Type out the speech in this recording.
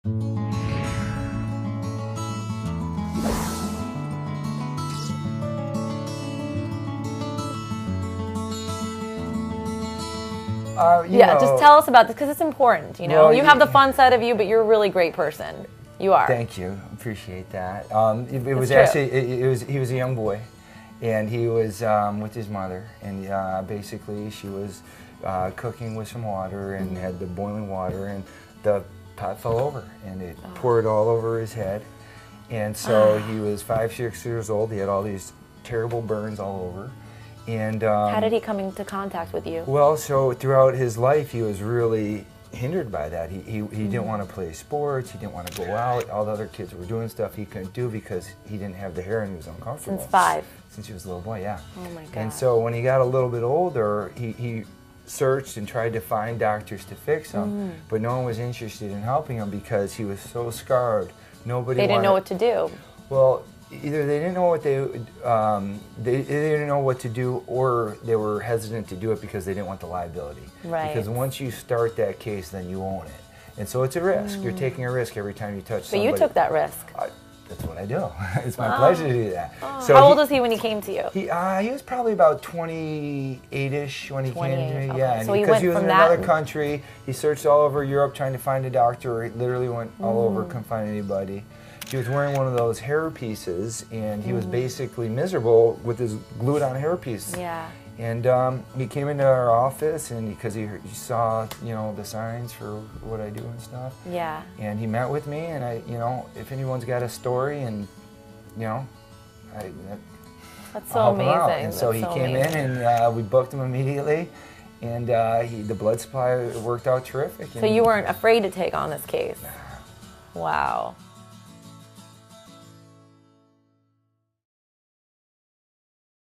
Yeah, just tell us about this because it's important. You know, you have the fun side of you, but you're a really great person. You are. Thank you, appreciate that. It was actually he was a young boy, and he was with his mother, and basically she was cooking with some water and had the boiling water, and the pot fell over and it poured all over his head, and so he was 5, 6 years old. He had all these terrible burns all over. And how did he come into contact with you? Well, so throughout his life, he was really hindered by that. He didn't want to play sports. He didn't want to go out. All the other kids were doing stuff he couldn't do because he didn't have the hair and he was uncomfortable. Since 5? Since he was a little boy, yeah. Oh my God. And so when he got a little bit older, he searched and tried to find doctors to fix him, but no one was interested in helping him because he was so scarred. Nobody They didn't know what to do. Well, either they didn't know what they didn't know what to do, or they were hesitant to do it because they didn't want the liability. Right. Because once you start that case, then you own it, and so it's a risk. You're taking a risk every time you touch somebody. But you took that risk. That's what I do. It's my pleasure to do that. So how old was he when he came to you? He was probably about 28-ish when he came to me. Okay. Yeah, and so because he was in another country, he searched all over Europe trying to find a doctor. He literally went all over, couldn't find anybody. He was wearing one of those hair pieces, and he was basically miserable with his glued-on hair piece. Yeah. And he came into our office, and because he saw, you know, the signs for what I do and stuff. Yeah. And he met with me, and you know, if anyone's got a story, and you know, that's so amazing. And so he came in, and we booked him immediately, and the blood supply worked out terrific. So you weren't afraid to take on this case? Nah. Wow.